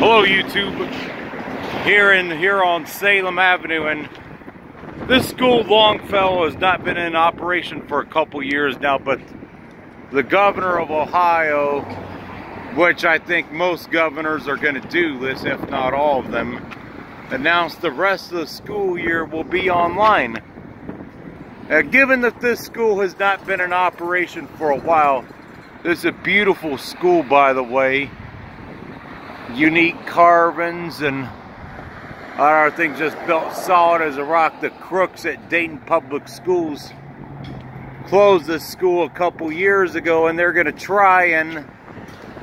Hello YouTube, here on Salem Avenue, and this school Longfellow has not been in operation for a couple years now, but the governor of Ohio, which I think most governors are going to do this, if not all of them, announced the rest of the school year will be online. Given that this school has not been in operation for a while, this is a beautiful school, by the way. Unique carvings and our things just built solid as a rock. The crooks at Dayton Public Schools closed this school a couple years ago, and they're going to try and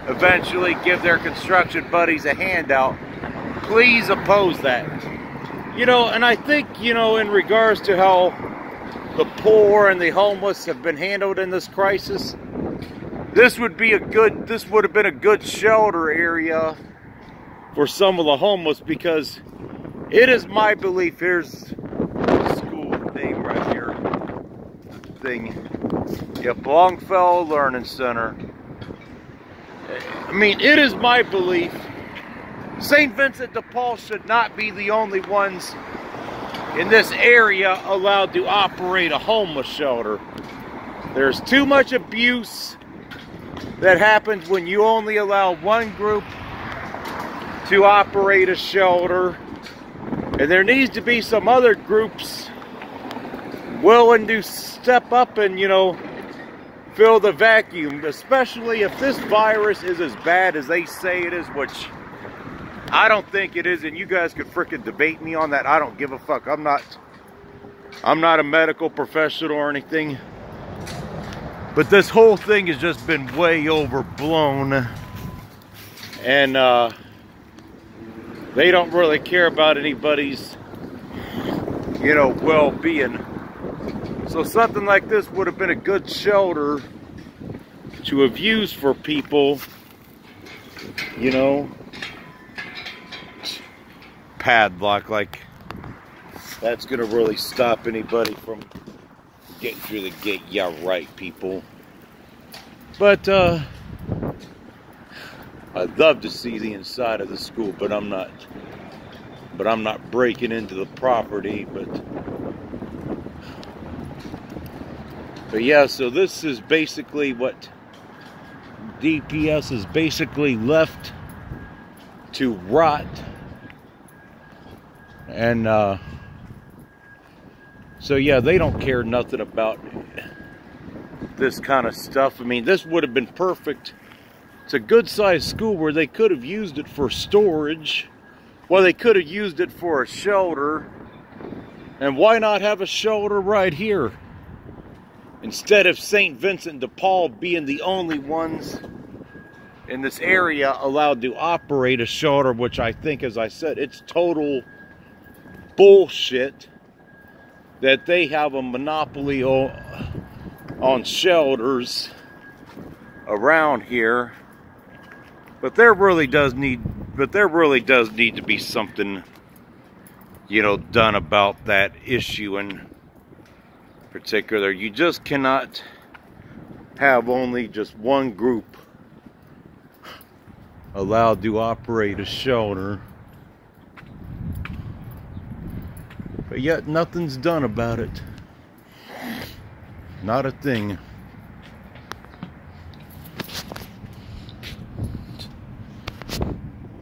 eventually give their construction buddies a handout. Please oppose that. And I think, in regards to how the poor and the homeless have been handled in this crisis, this would have been a good shelter area for some of the homeless, because it is my belief, here's the school name right here, yep, Longfellow Learning Center. I mean, it is my belief St. Vincent de Paul should not be the only ones in this area allowed to operate a homeless shelter. There's too much abuse that happens when you only allow one group to operate a shelter, and there needs to be some other groups willing to step up and fill the vacuum, especially if this virus is as bad as they say it is, which I don't think it is, and you guys could frickin' debate me on that. I don't give a fuck. I'm not a medical professional or anything, but this whole thing has just been way overblown, and they don't really care about anybody's, well-being. So something like this would have been a good shelter to have used for people, padlock, like that's gonna really stop anybody from getting through the gate. Yeah, right, people. But I'd love to see the inside of the school, but I'm not breaking into the property. But yeah, so this is basically what DPS is basically left to rot. And so yeah, they don't care nothing about this kind of stuff. I mean, this would have been perfect. It's a good-sized school where they could have used it for storage. Well, they could have used it for a shelter. And why not have a shelter right here? Instead of St. Vincent de Paul being the only ones in this area allowed to operate a shelter, which I think, as I said, it's total bullshit that they have a monopoly on shelters around here. But there really does need to be something, done about that issue in particular. You just cannot have only just one group allowed to operate a shelter, but yet nothing's done about it. Not a thing.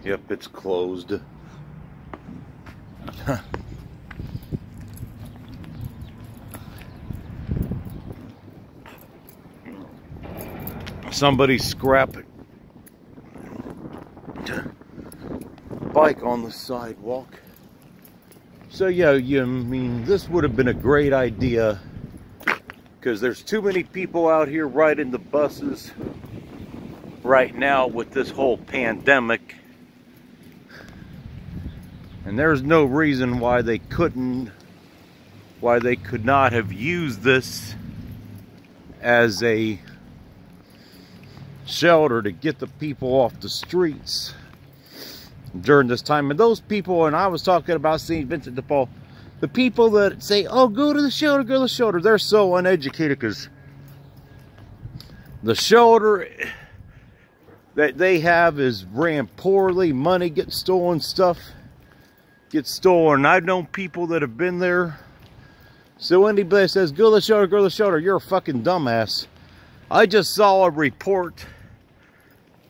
Yep, it's closed. Somebody scrapped a bike on the sidewalk. So yeah, I mean, this would have been a great idea, because there's too many people out here riding the buses right now with this whole pandemic. And there's no reason why they could not have used this as a shelter to get the people off the streets during this time. And those people, and I was talking about St. Vincent de Paul, the people that say, oh, go to the shelter, they're so uneducated, because the shelter that they have is ran poorly. Money gets stolen, stuff gets stolen. I've known people that have been there. So anybody that says, go to the shelter, you're a fucking dumbass. I just saw a report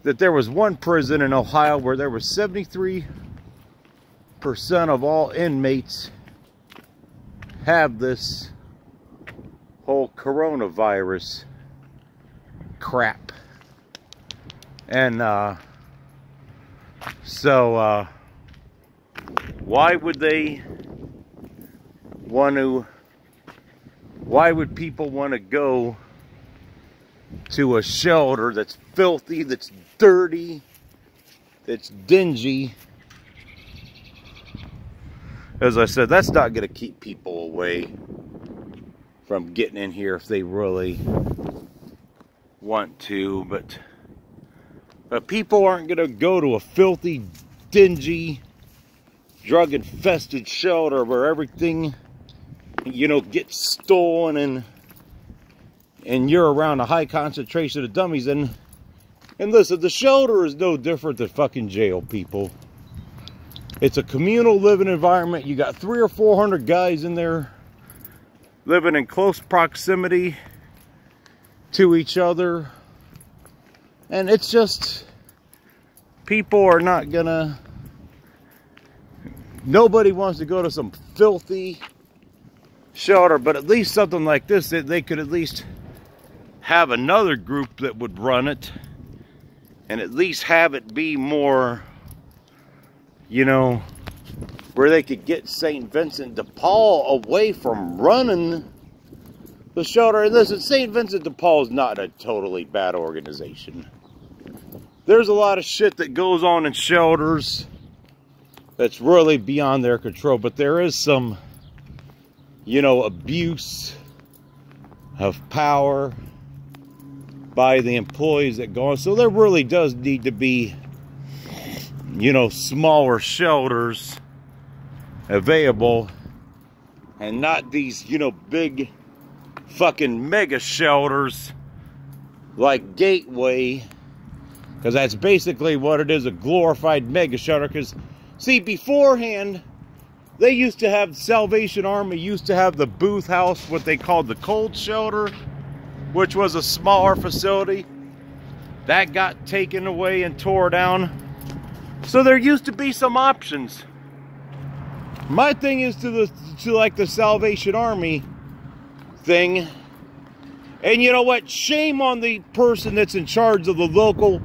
that there was one prison in Ohio where there was 73% of all inmates have this whole coronavirus crap. And so why would they want to, why would people want to go to a shelter that's filthy, that's dirty, that's dingy? As I said, that's not going to keep people away from getting in here if they really want to. But people aren't going to go to a filthy, dingy, drug-infested shelter where everything, you know, gets stolen and you're around a high concentration of dummies. And listen, the shelter is no different than fucking jail, people. It's a communal living environment. You got 300 or 400 guys in there living in close proximity to each other. And it's just, people are not gonna, nobody wants to go to some filthy shelter, but at least something like this, they could at least have another group that would run it and at least have it be more, you know, where they could get St. Vincent de Paul away from running the shelter. And listen, St. Vincent de Paul is not a totally bad organization. There's a lot of shit that goes on in shelters that's really beyond their control, but there is some, you know, abuse of power by the employees that go on. So there really does need to be, you know, smaller shelters available and not these, you know, big fucking mega shelters like Gateway, because that's basically what it is, a glorified mega shelter. Because see, beforehand they used to have, Salvation Army used to have the Booth House, what they called the cold shelter, which was a smaller facility that got taken away and tore down. So there used to be some options. My thing is to like the Salvation Army thing. And you know what? Shame on the person that's in charge of the local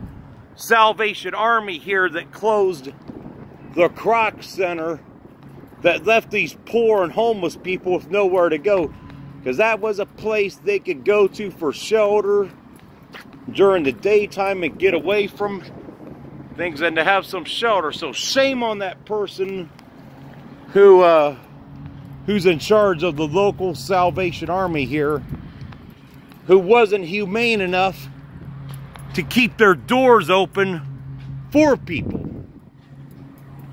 Salvation Army here that closed the Kroc Center, that left these poor and homeless people with nowhere to go. Because that was a place they could go to for shelter during the daytime and get away from things and to have some shelter. So shame on that person who's in charge of the local Salvation Army here, who wasn't humane enough to keep their doors open for people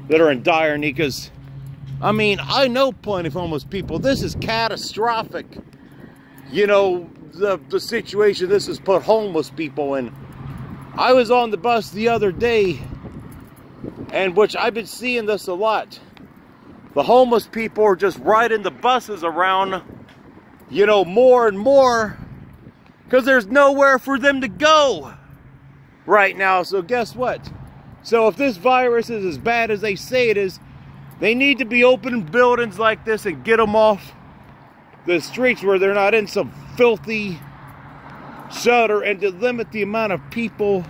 that are in dire need. Because, I mean, I know plenty of homeless people. This is catastrophic. You know, the situation this has put homeless people in. I was on the bus the other day, and which I've been seeing this a lot. The homeless people are just riding the buses around, you know, more and more, because there's nowhere for them to go right now. So guess what? So if this virus is as bad as they say it is, they need to be opening buildings like this and get them off the streets where they're not in some filthy shelter, and to limit the amount of people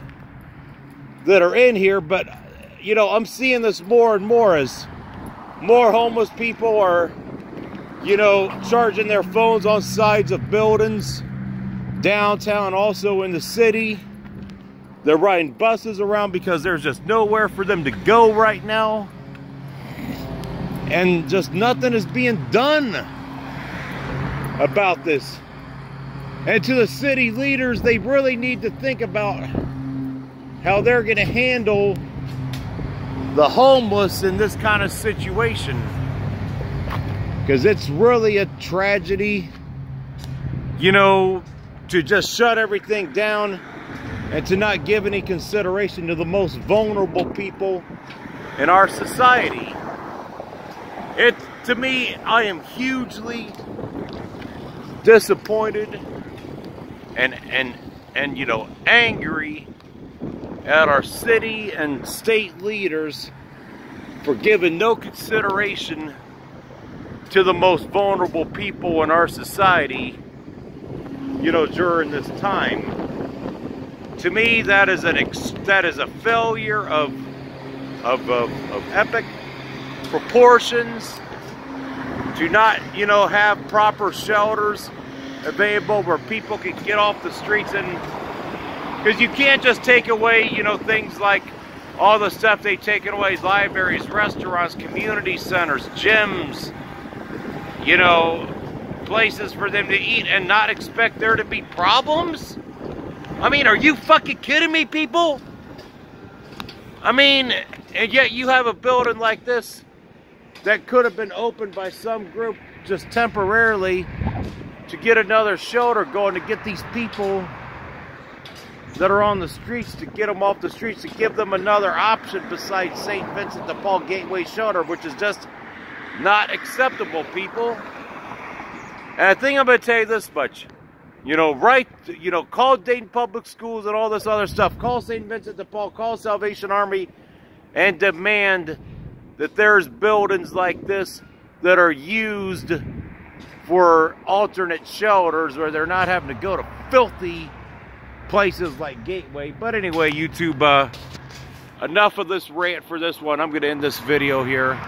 that are in here. But, you know, I'm seeing this more and more as more homeless people are, you know, charging their phones on sides of buildings, downtown, also in the city. They're riding buses around because there's just nowhere for them to go right now. And just nothing is being done about this. And to the city leaders, they really need to think about how they're going to handle the homeless in this kind of situation. Because it's really a tragedy, you know, to just shut everything down and to not give any consideration to the most vulnerable people in our society. To me, I am hugely disappointed and you know, angry at our city and state leaders for giving no consideration to the most vulnerable people in our society, you know, during this time. To me, that is a failure of epic proportions. Do not, you know, have proper shelters available where people can get off the streets, and because you can't just take away, you know, things like all the stuff they've taken away: libraries, restaurants, community centers, gyms, you know, places for them to eat, and not expect there to be problems. I mean, are you fucking kidding me, people? I mean, and yet you have a building like this that could have been opened by some group just temporarily to get another shelter going, to get these people that are on the streets, to get them off the streets, to give them another option besides St. Vincent de Paul Gateway Shelter, which is just not acceptable, people. And I think I'm going to tell you this much. You know, call Dayton Public Schools and all this other stuff. Call St. Vincent de Paul, call Salvation Army, and demand that there's buildings like this that are used for alternate shelters where they're not having to go to filthy places like Gateway. But anyway, YouTube, enough of this rant for this one. I'm going to end this video here.